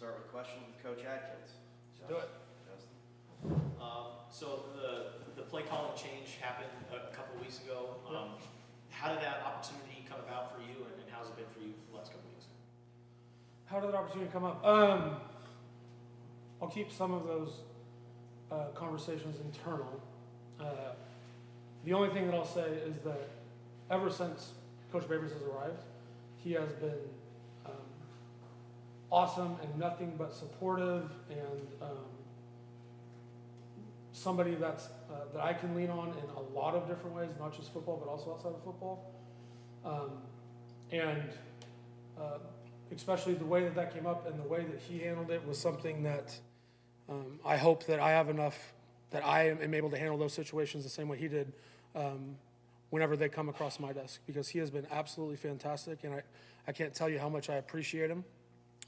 start with a question with Coach Atkins. Do it. Justin. So the play calling change happened a couple of weeks ago. How did that opportunity come about for you, and how's it been for you the last couple of weeks? How did that opportunity come up? I'll keep some of those conversations internal. The only thing that I'll say is that ever since Coach Babers has arrived, he has been awesome and nothing but supportive, and somebody that I can lean on in a lot of different ways, not just football, but also outside of football. Especially the way that came up and the way that he handled it was something that I hope that I have enough that I am able to handle those situations the same way he did whenever they come across my desk, because he has been absolutely fantastic, and I can't tell you how much I appreciate him.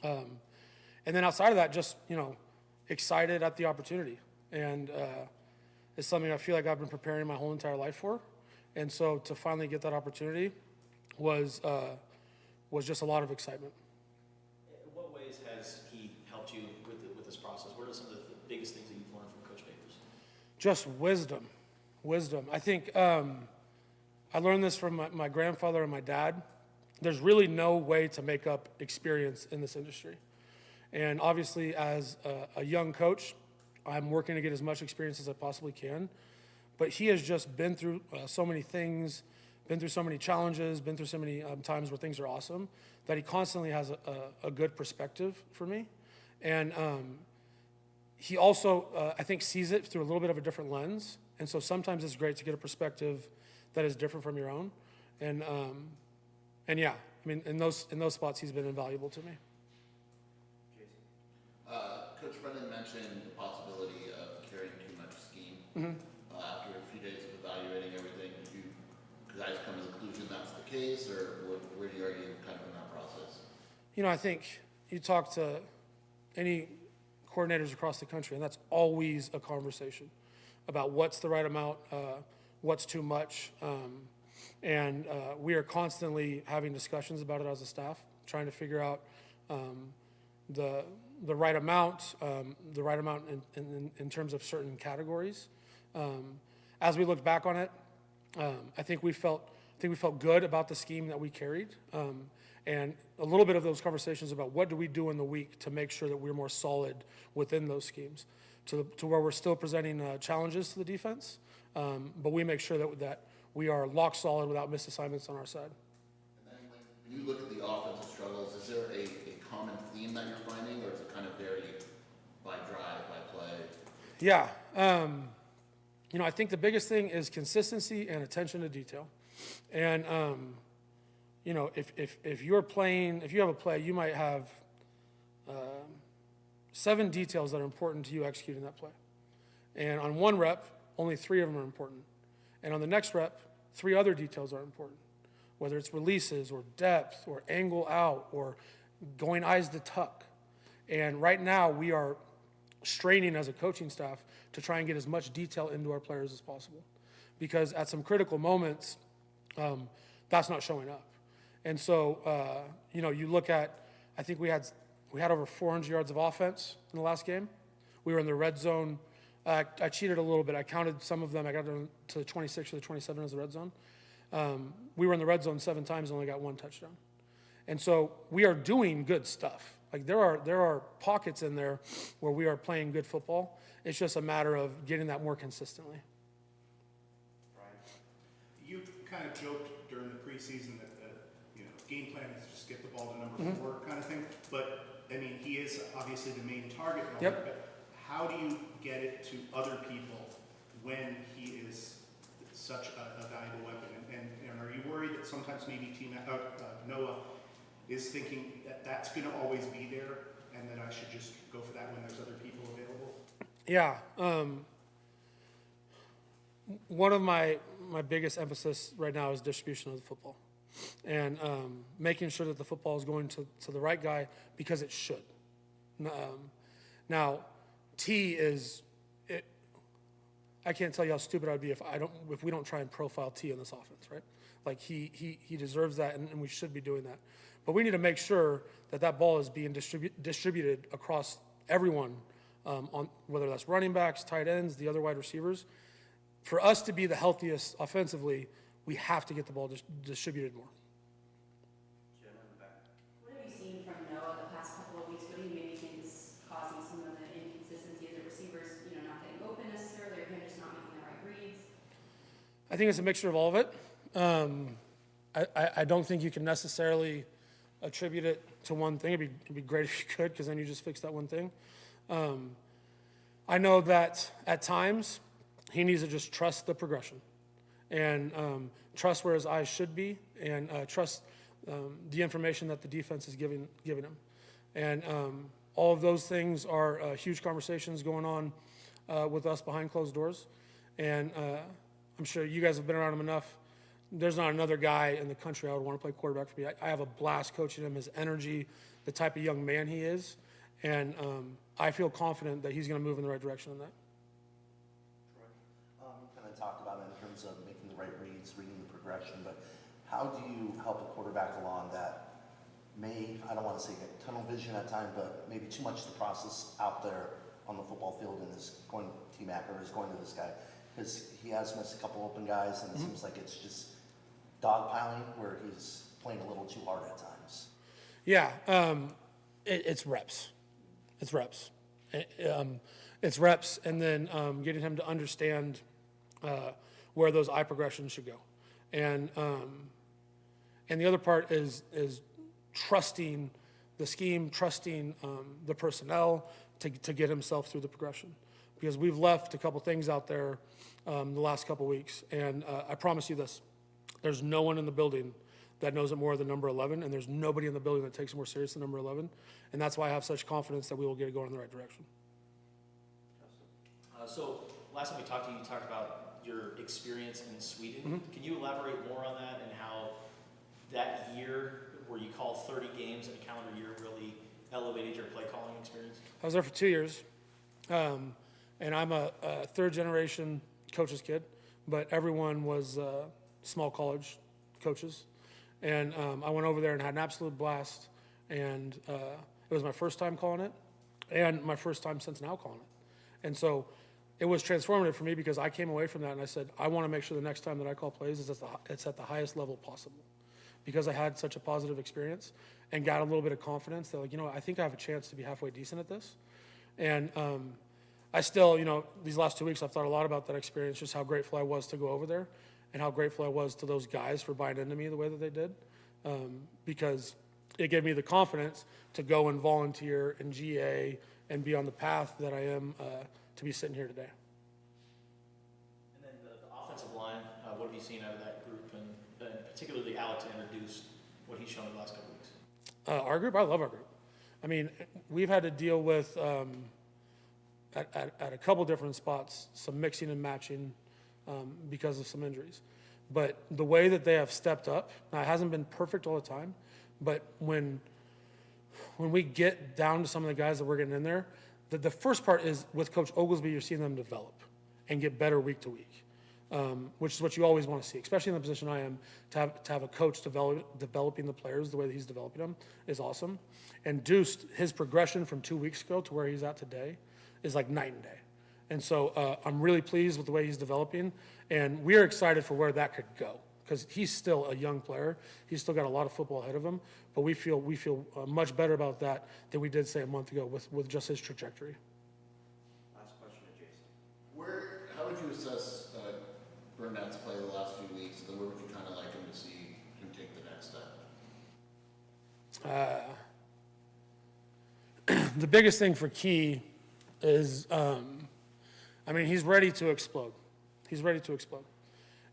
And then outside of that, just, excited at the opportunity. And it's something I feel like I've been preparing my whole entire life for. And so to finally get that opportunity was just a lot of excitement. In what ways has he helped you with this process? What are some of the biggest things that you've learned from Coach Babers? Just wisdom. I think I learned this from my grandfather and my dad. There's really no way to make up experience in this industry. And obviously, as a young coach, I'm working to get as much experience as I possibly can. But he has just been through so many things, been through so many challenges, been through so many times where things are awesome, that he constantly has a good perspective for me. And he also, I think, sees it through a little bit of a different lens. And so sometimes it's great to get a perspective that is different from your own. And yeah, I mean, in those spots, he's been invaluable to me. Coach Brennan mentioned the possibility of carrying too much scheme. After a few days of evaluating everything, did you guys come to the conclusion that's the case, or where are you kind of in that process? I think you talk to any coordinators across the country, and that's always a conversation about what's the right amount, what's too much. And we are constantly having discussions about it as a staff, trying to figure out the right amount, in terms of certain categories. As we look back on it, I think we felt good about the scheme that we carried, and a little bit of those conversations about what do we do in the week to make sure that we're more solid within those schemes, to where we're still presenting challenges to the defense, but we make sure that we are lock solid without missed assignments on our side. And then when you look at the offensive struggles, is there a common theme that you're finding, or is it kind of vary by drive, by play? Yeah. I think the biggest thing is consistency and attention to detail. And, if you have a play, you might have 7 details that are important to you executing that play. And on one rep, only 3 of them are important. And on the next rep, 3 other details are important, whether it's releases or depth or angle out or going eyes to tuck. And right now we are straining as a coaching staff to try and get as much detail into our players as possible, because at some critical moments, that's not showing up. And so, you look at, I think we had over 400 yards of offense in the last game. We were in the red zone. I cheated a little bit. I counted some of them. I got to the 26 or the 27 as the red zone. We were in the red zone 7 times and only got 1 touchdown. And so we are doing good stuff. Like there are pockets in there where we are playing good football. It's just a matter of getting that more consistently. You kind of joked during the preseason that the game plan is just get the ball to number 4 kind of thing. But I mean, he is obviously the main target. Yep. But how do you get it to other people when he is such a valuable weapon? And are you worried that sometimes maybe Noah is thinking that that's going to always be there, and that I should just go for that when there's other people available? Yeah. One of my biggest emphasis right now is distribution of the football, and making sure that the football is going to the right guy, because it should. Now, T is it. I can't tell you how stupid I'd be if we don't try and profile T in this offense, right? Like he deserves that, and we should be doing that. But we need to make sure that that ball is being distributed across everyone, on whether that's running backs, tight ends, the other wide receivers. For us to be the healthiest offensively, we have to get the ball distributed more. What have you seen from Noah the past couple of weeks? What do you maybe think is causing some of the inconsistency of the receivers, not getting open necessarily, or him just not making the right reads? I think it's a mixture of all of it. I don't think you can necessarily attribute it to one thing. It'd be great if you could, because then you just fix that one thing. I know that at times he needs to just trust the progression and trust where his eyes should be, and trust the information that the defense is giving him. And all of those things are huge conversations going on with us behind closed doors. And I'm sure you guys have been around him enough. There's not another guy in the country I would want to play quarterback for me. I have a blast coaching him, his energy, the type of young man he is. And I feel confident that he's going to move in the right direction on that. You kind of talked about it in terms of making the right reads, reading the progression, but how do you help a quarterback along that may, I don't want to say get tunnel vision at times, but maybe too much to process out there on the football field and is going to T-Mac or is going to this guy? Because he has missed a couple open guys, and it seems like it's just dogpiling where he's playing a little too hard at times. Yeah, it's reps. It's reps. It's reps, and then getting him to understand where those eye progressions should go. And the other part is trusting the scheme, trusting the personnel to get himself through the progression. Because we've left a couple things out there the last couple weeks, and I promise you this: there's no one in the building that knows it more than number 11, and there's nobody in the building that takes it more serious than number 11, and that's why I have such confidence that we will get it going in the right direction. So last time we talked to you, you talked about your experience in Sweden. Can you elaborate more on that and how that year where you called 30 games in a calendar year really elevated your play calling experience? I was there for 2 years, and I'm a third-generation coach's kid, but everyone was small college coaches. And I went over there and had an absolute blast, and it was my first time calling it, and my first time since now calling it. And so it was transformative for me, because I came away from that and I said, I want to make sure the next time that I call plays is it's at the highest level possible, because I had such a positive experience and got a little bit of confidence that, I think I have a chance to be halfway decent at this. And I still, these last 2 weeks, I've thought a lot about that experience, just how grateful I was to go over there, and how grateful I was to those guys for buying into me the way that they did, because it gave me the confidence to go and volunteer in GA and be on the path that I am to be sitting here today. And then the offensive line, what have you seen out of that group, and particularly Alex introduced what he's shown in the last couple weeks? Our group, I love our group. I mean, we've had to deal with, at a couple different spots, some mixing and matching because of some injuries. But the way that they have stepped up, now it hasn't been perfect all the time, but when we get down to some of the guys that we're getting in there, the first part is with Coach Oglesby, you're seeing them develop and get better week to week, which is what you always want to see, especially in the position I am. To have a coach developing the players the way that he's developing them is awesome. And Deuce, his progression from 2 weeks ago to where he's at today is like night and day. And so I'm really pleased with the way he's developing, and we're excited for where that could go, because he's still a young player. He's still got a lot of football ahead of him, but we feel much better about that than we did, say, a month ago with just his trajectory. Last question to Jason. How would you assess Burnett's play the last few weeks, and then where would you kind of like him to see him take the next step? The biggest thing for Key is, he's ready to explode. He's ready to explode.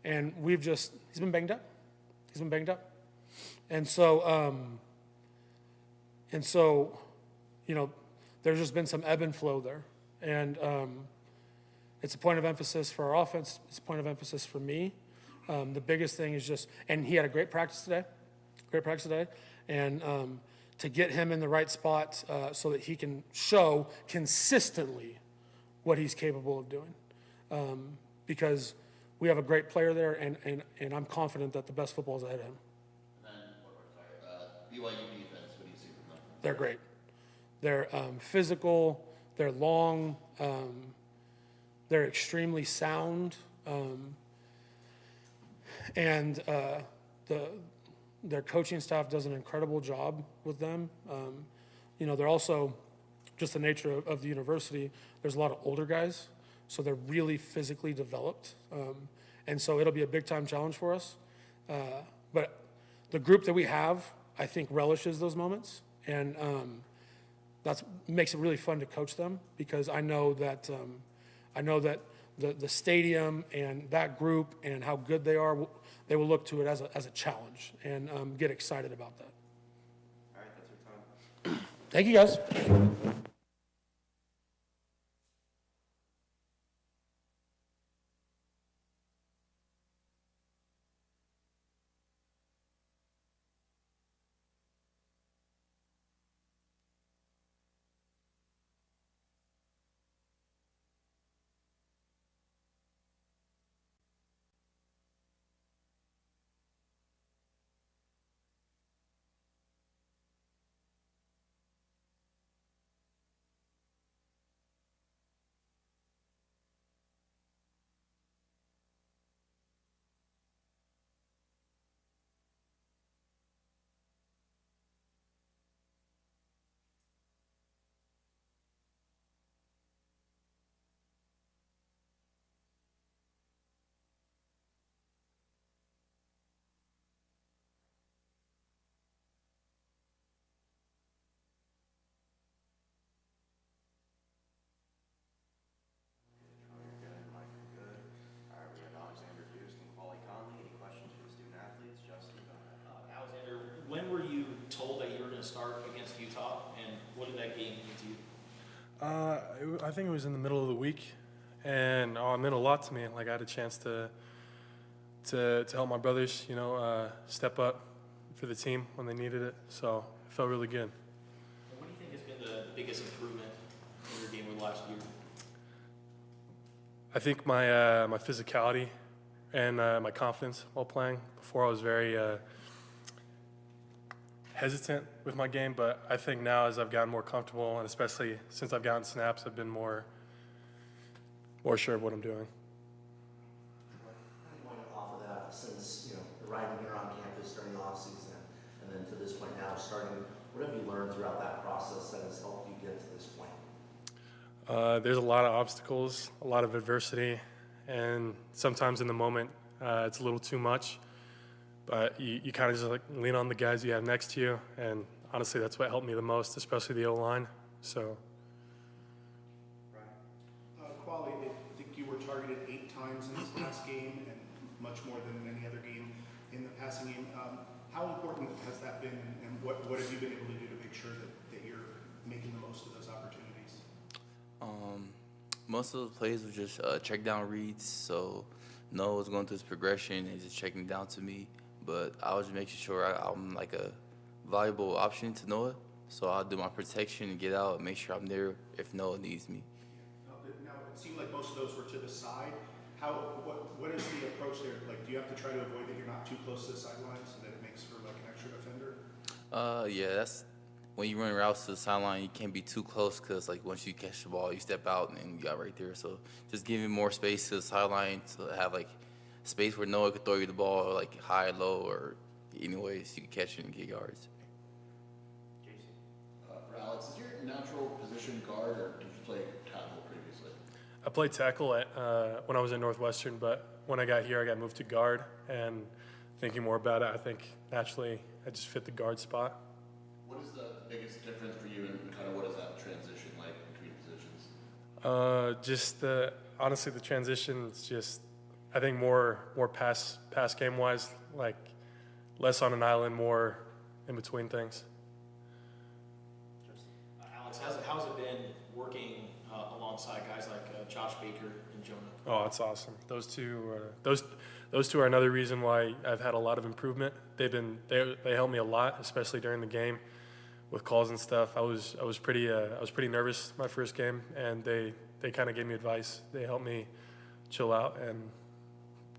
And he's been banged up. And so, there's just been some ebb and flow there. And it's a point of emphasis for our offense. It's a point of emphasis for me. The biggest thing is and he had a great practice today. And to get him in the right spot so that he can show consistently what he's capable of doing. Because we have a great player there, and I'm confident that the best football is ahead of him. And then, BYU defense, what do you see from them? They're great. They're physical, they're long, they're extremely sound, and their coaching staff does an incredible job with them. They're also, just the nature of the university, there's a lot of older guys, so they're really physically developed. And so it'll be a big time challenge for us. But the group that we have, I think, relishes those moments. And that makes it really fun to coach them, because I know that the stadium and that group and how good they are, they will look to it as a challenge and get excited about that. All right, that's your time. Thank you, guys. You're good, Mike, you're good. All right, we have Alexander Deuce and Paulie Conley. Any questions for the student athletes? Justin, go ahead. Alexander, when were you told that you were going to start against Utah, and what did that game mean to you? I think it was in the middle of the week, and it meant a lot to me. Like, I had a chance to help my brothers, step up for the team when they needed it. So it felt really good. And what do you think has been the biggest improvement in your game over the last year? I think my physicality and my confidence while playing. Before I was very hesitant with my game, but I think now as I've gotten more comfortable, and especially since I've gotten snaps, I've been more sure of what I'm doing. Going off of that, since arriving here on campus during the off season, and then to this point now starting, what have you learned throughout that process that has helped you get to this point? There's a lot of obstacles, a lot of adversity, and sometimes in the moment it's a little too much. But you kind of just lean on the guys you have next to you, and honestly, that's what helped me the most, especially the O-line. So, Quali, I think you were targeted 8 times in this last game, and much more than any other game in the passing game. How important has that been, and what have you been able to do to make sure that you're making the most of those opportunities? Most of the plays were just check down reads, so Noah was going through his progression and just checking down to me. But I was just making sure I'm like a valuable option to Noah, so I'll do my protection and get out and make sure I'm there if Noah needs me. Now, it seemed like most of those were to the side. What is the approach there? Like, do you have to try to avoid that you're not too close to the sideline so that it makes for like an extra defender? Yeah, that's when you run routes to the sideline, you can't be too close because like once you catch the ball, you step out and you got right there. So just giving more space to the sideline to have like space where Noah could throw you the ball like high, low, or anyways you can catch it and get yards. Jason. For Alex, is your natural position guard, or did you play tackle previously? I played tackle when I was at Northwestern, but when I got here, I got moved to guard. And thinking more about it, I think naturally I just fit the guard spot. What is the biggest difference for you, and kind of what is that transition like between positions? Honestly, the transition is just, I think more pass game wise, like less on an island, more in between things. Alex, how's it been working alongside guys like Josh Baker and Jonah? Oh, it's awesome. Those two are another reason why I've had a lot of improvement. They helped me a lot, especially during the game with calls and stuff. I was pretty nervous my first game, and they kind of gave me advice. They helped me chill out and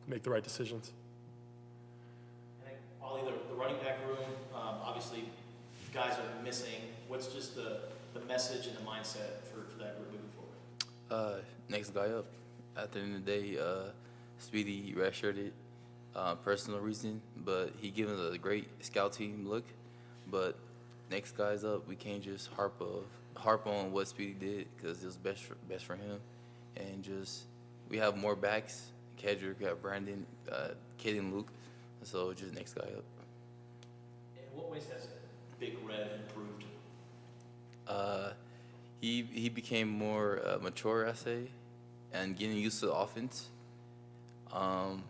make the right decisions. I think, Ollie, the running back room, obviously guys are missing? What's just the message and the mindset for that group moving forward? Next guy up. At the end of the day, Speedy redshirted, personal reason, but he given us a great scout team look. But next guy's up. We can't just harp on what Speedy did because it was best for him, and just we have more backs. Kedrick, got Brandon, Kid, and Luke. So just next guy up. In what ways has Big Red improved? He became more mature, I say, and getting used to the offense. And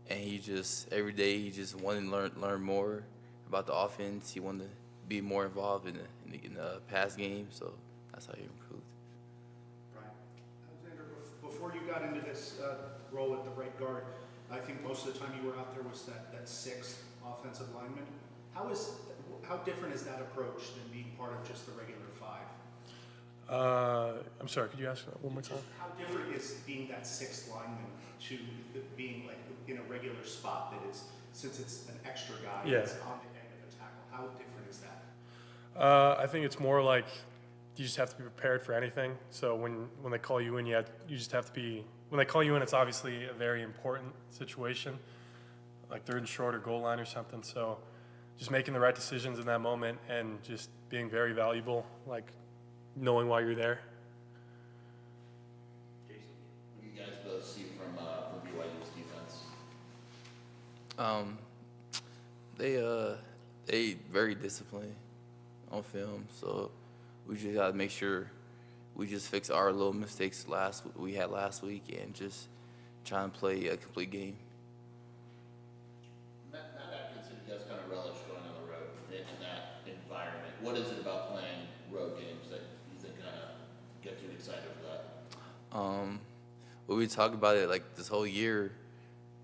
he just every day he just wanted to learn more about the offense. He wanted to be more involved in the pass game. So that's how he improved. Right. Alexander, before you got into this role at the right guard, I think most of the time you were out there was that sixth offensive lineman. How different is that approach than being part of just the regular five? I'm sorry, could you ask that one more time? How different is being that sixth lineman to being like in a regular spot that is, since it's an extra guy Yeah. that's on the end of a tackle? How different is that? I think it's more like you just have to be prepared for anything. So when they call you in, you just have to be. When they call you in, it's obviously a very important situation, like third and short or goal line or something. So just making the right decisions in that moment and just being very valuable, like knowing why you're there. Jason, what do you guys both see from BYU's defense? They very disciplined on film, so we just gotta make sure we just fix our little mistakes we had last week and just try and play a complete game. Matt Atkins said you guys kind of relish going on the road in that environment. What is it about playing road games that you think kind of gets you excited for that? When we talk about it like this whole year,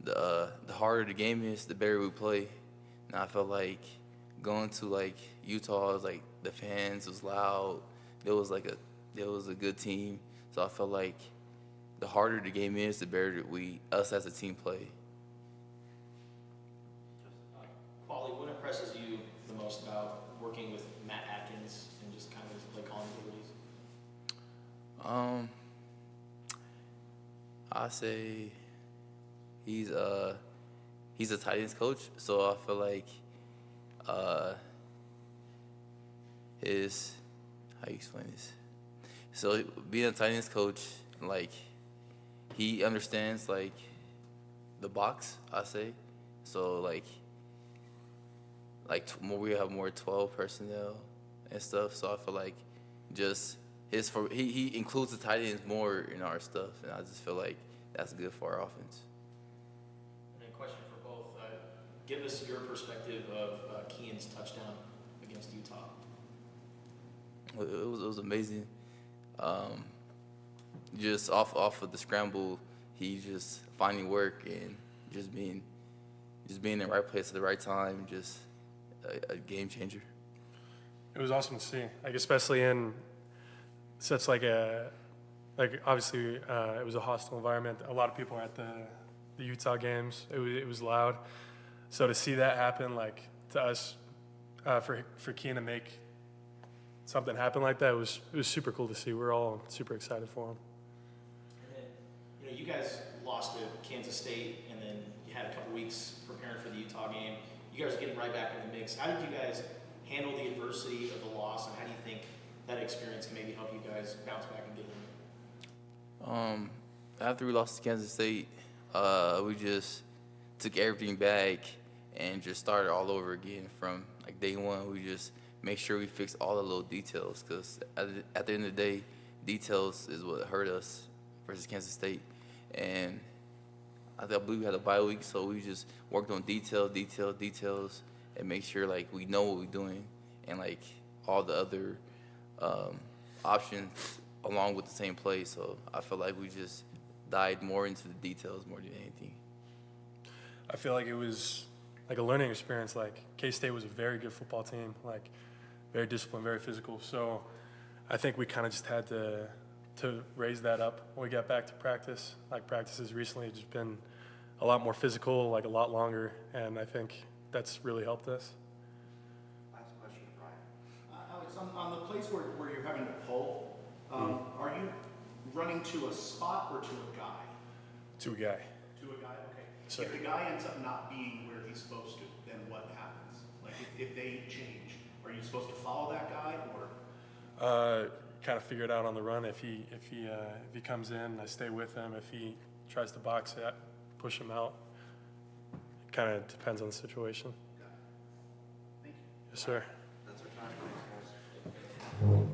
the harder the game is, the better we play. And I felt like going to like Utah was like the fans was loud. There was a good team. So I felt like the harder the game is, the better us as a team play. Quali, what impresses you the most about working with Matt Atkins and just kind of his play calling abilities? I say he's a tight ends coach, so I feel like how you explain this? So being a tight ends coach, like he understands like the box, I say. So like we have more 12 personnel and stuff. So I feel like just he includes the tight ends more in our stuff, and I just feel like that's good for our offense. And a question for both. Give us your perspective of Kean's touchdown against Utah. It was amazing. Just off of the scramble, he just finding work and just being in the right place at the right time. Just a game changer. It was awesome to see, like especially in such like obviously it was a hostile environment. A lot of people were at the Utah games. It was loud. So to see that happen, like to us, for Keane to make something happen like that, it was super cool to see. We're all super excited for him. And then, you guys lost to Kansas State, and then you had a couple weeks preparing for the Utah game. You guys are getting right back in the mix. How did you guys handle the adversity of the loss, and how do you think that experience can maybe help you guys bounce back and get in? After we lost to Kansas State, we just took everything back and just started all over again from like day one. We just make sure we fix all the little details, because at the end of the day, details is what hurt us versus Kansas State. And I believe we had a bye week, so we just worked on details, and make sure like we know what we're doing, and like all the other options along with the same play. So I feel like we just dived more into the details more than anything. I feel like it was like a learning experience. Like K-State was a very good football team, like very disciplined, very physical. So I think we kind of just had to raise that up when we got back to practice. Like practices recently have just been a lot more physical, like a lot longer, and I think that's really helped us. Last question, Brian. plays where you're having to pull, are you running to a spot or to a guy? To a guy. To a guy, okay. Sir. If the guy ends up not being where he's supposed to, then what happens? Like if they change, are you supposed to follow that guy or? Kind of figure it out on the run. If he comes in, I stay with him. If he tries to box it, push him out. It kind of depends on the situation. Thank you. Yes, sir. That's our time. Thanks, guys.